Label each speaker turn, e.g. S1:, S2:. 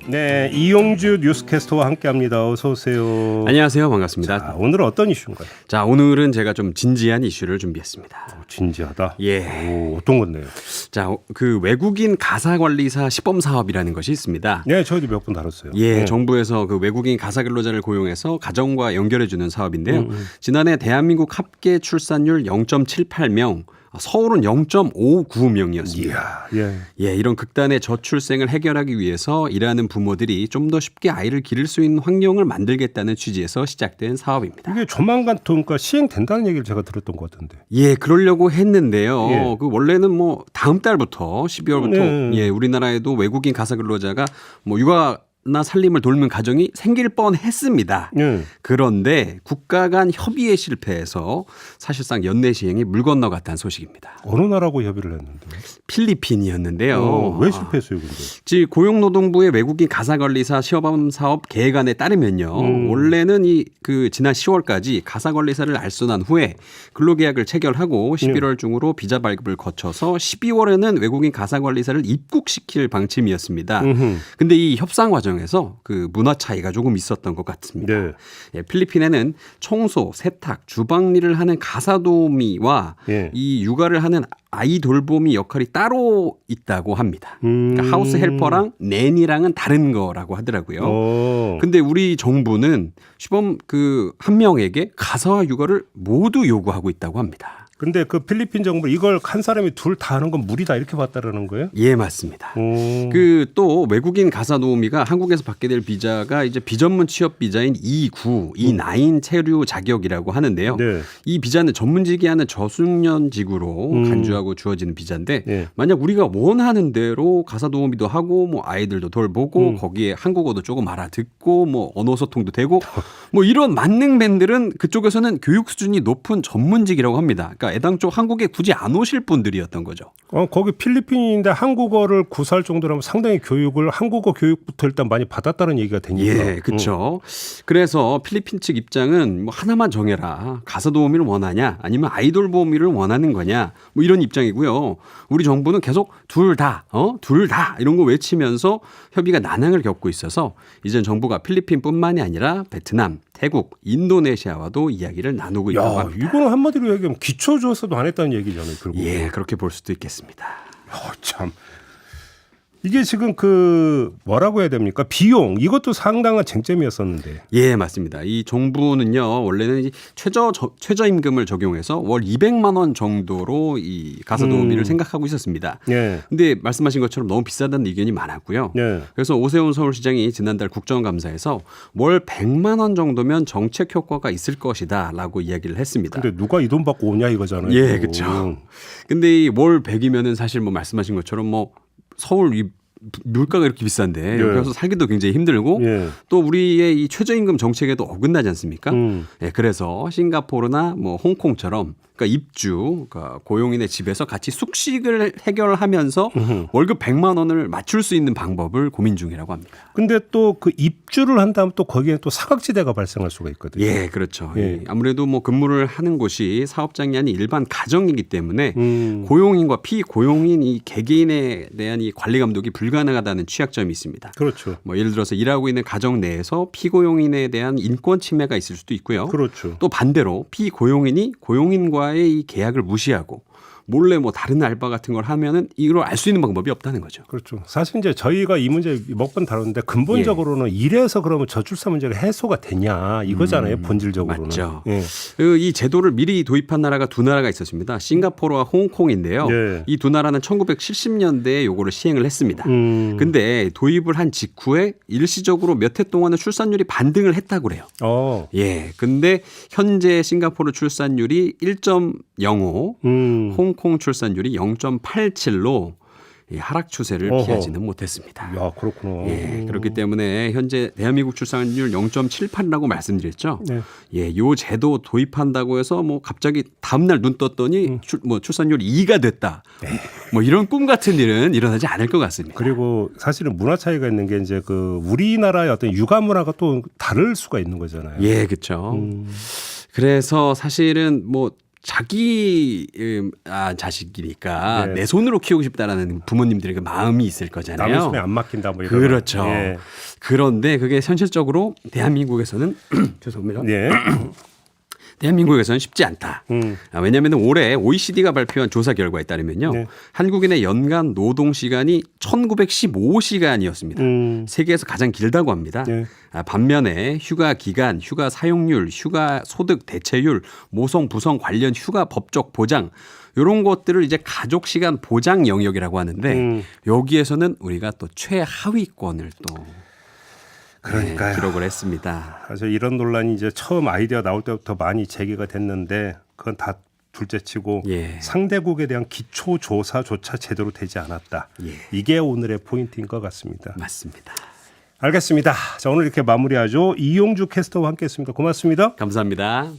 S1: 네, 이용주 뉴스캐스터와 함께합니다. 어서 오세요.
S2: 안녕하세요. 반갑습니다.
S1: 자, 오늘은 어떤 이슈인가요?
S2: 자, 오늘은 제가 좀 진지한 이슈를 준비했습니다.
S1: 진지하다.
S2: 예.
S1: 오, 어떤 건데요?
S2: 자, 그 외국인 가사관리사 시범 사업이라는 것이 있습니다.
S1: 네, 저희도 몇 번 다뤘어요.
S2: 예,
S1: 네.
S2: 정부에서 그 외국인 가사 근로자를 고용해서 가정과 연결해주는 사업인데요. 지난해 대한민국 합계 출산율 0.78명, 서울은 0.59명이었습니다.
S1: 이야, 예.
S2: 예, 이런 극단의 저출생을 해결하기 위해서 일하는 부모들이 좀 더 쉽게 아이를 기를 수 있는 환경을 만들겠다는 취지에서 시작된 사업입니다.
S1: 이게 조만간 그러니까 시행된다는 얘기를 제가 들었던 것 같은데.
S2: 예, 그러려고 했는데요.
S1: 예.
S2: 그 원래는 뭐 다음 달부터 12월부터
S1: 네.
S2: 예, 우리나라에도 외국인 가사 근로자가 뭐 육아나 살림을 돌보는 가정이 생길 뻔했습니다.
S1: 예.
S2: 그런데 국가 간 협의에 실패해서 사실상 연내 시행이 물 건너갔다는 소식입니다.
S1: 어느 나라하고 협의를 했는데?
S2: 필리핀이었는데요.
S1: 왜 실패했어요, 근데?
S2: 즉 고용노동부의 외국인 가사관리사 시범 사업 계획안에 따르면요. 원래는 그 지난 10월까지 가사관리사를 알선한 후에 근로계약을 체결하고 11월 중으로 비자 발급을 거쳐서 12월에는 외국인 가사관리사를 입국시킬 방침이었습니다. 근데 이 협상 과정에서 그 문화 차이가 조금 있었던 것 같습니다.
S1: 네.
S2: 예, 필리핀에는 청소, 세탁, 주방 일을 하는 가사도우미와
S1: 예.
S2: 이 육아를 하는 아이 돌보미 역할이 따로 있다고 합니다. 그러니까 하우스 헬퍼랑 낸이랑은 다른 거라고 하더라고요. 근데 우리 정부는 시범 그 한 명에게 가사와 육아를 모두 요구하고 있다고 합니다.
S1: 근데 그 필리핀 정부 이걸 한 사람이 둘 다 하는 건 무리다 이렇게 봤다라는 거예요?
S2: 예, 맞습니다.
S1: 오.
S2: 그 또 외국인 가사 도우미가 한국에서 받게 될 비자가 이제 비전문 취업 비자인 E9, E9 체류 자격이라고 하는데요.
S1: 네.
S2: 이 비자는 전문직이 하는 저숙련직으로 간주하고 주어지는 비자인데
S1: 네.
S2: 만약 우리가 원하는 대로 가사 도우미도 하고 뭐 아이들도 돌보고 거기에 한국어도 조금 알아듣고 뭐 언어 소통도 되고 뭐 이런 만능맨들은 그쪽에서는 교육 수준이 높은 전문직이라고 합니다. 그러니까 애당초 한국에 굳이 안 오실 분들이었던 거죠.
S1: 거기 필리핀인데 한국어를 구사할 정도라면 상당히 교육을 한국어 교육부터 일단 많이 받았다는 얘기가 되니까.
S2: 예, 그렇죠. 그래서 필리핀 측 입장은 뭐 하나만 정해라. 가사 도우미를 원하냐, 아니면 아이돌 보호미를 원하는 거냐, 뭐 이런 입장이고요. 우리 정부는 계속 둘 다 이런 거 외치면서 협의가 난항을 겪고 있어서 이젠 정부가 필리핀뿐만이 아니라 베트남, 태국, 인도네시아와도 이야기를 나누고 있다고
S1: 야,
S2: 합니다.
S1: 이거는 한마디로 얘기하면 기초 조사도 안 했다는 얘기잖아요. 결국.
S2: 예, 그렇게 볼 수도 있겠습니다.
S1: 참. 이게 지금 그 뭐라고 해야 됩니까? 비용 이것도 상당한 쟁점이었었는데.
S2: 예, 맞습니다. 이 정부는요, 원래는 최저임금을 적용해서 월 200만 원 정도로 이 가사 도우미를 생각하고 있었습니다.
S1: 예.
S2: 근데 말씀하신 것처럼 너무 비싸다는 의견이 많았고요.
S1: 예.
S2: 그래서 오세훈 서울시장이 지난달 국정감사에서 월 100만 원 정도면 정책 효과가 있을 것이다라고 이야기를 했습니다.
S1: 근데 누가 이 돈 받고 오냐 이거잖아요.
S2: 예, 그렇죠. 근데 이 월 100이면은 사실 뭐 말씀하신 것처럼 뭐 서울 이 물가가 이렇게 비싼데 여기 가서 살기도 굉장히 힘들고
S1: 예.
S2: 또 우리의 이 최저임금 정책에도 어긋나지 않습니까? 예, 그래서 싱가포르나 뭐 홍콩처럼 그러니까 입주, 그러니까 고용인의 집에서 같이 숙식을 해결하면서 월급 100만 원을 맞출 수 있는 방법을 고민 중이라고 합니다.
S1: 근데 또 그 입주를 한다면 또 거기에 또 사각지대가 발생할 수가 있거든요.
S2: 예, 그렇죠.
S1: 예.
S2: 아무래도 뭐 근무를 하는 곳이 사업장이 아닌 일반 가정이기 때문에 고용인과 피고용인 이 개개인에 대한 이 관리 감독이 불가능하다는 취약점이 있습니다.
S1: 그렇죠.
S2: 뭐 예를 들어서 일하고 있는 가정 내에서 피고용인에 대한 인권 침해가 있을 수도 있고요.
S1: 그렇죠.
S2: 또 반대로 피고용인이 고용인과의 이 계약을 무시하고 몰래 뭐 다른 알바 같은 걸 하면은 이걸 알 수 있는 방법이 없다는 거죠.
S1: 그렇죠. 사실 이제 저희가 이 문제 몇 번 다뤘는데 근본적으로는 이래서 그러면 저출산 문제가 해소가 되냐 이거잖아요. 본질적으로는.
S2: 맞죠.
S1: 예.
S2: 이 제도를 미리 도입한 나라가 두 나라가 있었습니다. 싱가포르와 홍콩인데요.
S1: 예.
S2: 이 두 나라는 1970년대에 요거를 시행을 했습니다. 근데 도입을 한 직후에 일시적으로 몇 해 동안은 출산율이 반등을 했다고 그래요. 예. 근데 현재 싱가포르 출산율이 1.05, 홍콩 출산율이 0.87로 하락 추세를 피하지는 못했습니다.
S1: 야, 그렇구나.
S2: 예, 그렇기 때문에 현재 대한민국 출산율 0.78이라고 말씀드렸죠.
S1: 네.
S2: 예, 요 제도 도입한다고 해서 뭐 갑자기 다음날 눈 떴더니 출산율이 2가 됐다. 뭐 이런 꿈 같은 일은 일어나지 않을 것 같습니다.
S1: 그리고 사실은 문화 차이가 있는 게 이제 그 우리나라의 어떤 육아 문화가 또 다를 수가 있는 거잖아요.
S2: 예, 그렇죠. 그래서 사실은 뭐 자기 자식이니까
S1: 네.
S2: 내 손으로 키우고 싶다라는 부모님들의 그 마음이 있을 거잖아요.
S1: 남의 손에 안 맡긴다 뭐 이런.
S2: 그렇죠.
S1: 예.
S2: 그런데 그게 현실적으로 대한민국에서는 죄송합니다.
S1: 예.
S2: 대한민국에서는 쉽지 않다. 왜냐하면 올해 OECD가 발표한 조사 결과에 따르면요.
S1: 네.
S2: 한국인의 연간 노동 시간이 1915시간이었습니다. 세계에서 가장 길다고 합니다.
S1: 네.
S2: 반면에 휴가 기간, 휴가 사용률, 휴가 소득 대체율, 모성 부성 관련 휴가 법적 보장 이런 것들을 이제 가족 시간 보장 영역이라고 하는데 여기에서는 우리가 또 최하위권을 또
S1: 그러니까요.
S2: 기록을 했습니다.
S1: 사실 이런 논란이 이제 처음 아이디어 나올 때부터 많이 제기가 됐는데 그건 다 둘째치고
S2: 예.
S1: 상대국에 대한 기초 조사조차 제대로 되지 않았다.
S2: 예.
S1: 이게 오늘의 포인트인 것 같습니다.
S2: 맞습니다.
S1: 알겠습니다. 자, 오늘 이렇게 마무리하죠. 이용주 캐스터와 함께했습니다. 고맙습니다.
S2: 감사합니다.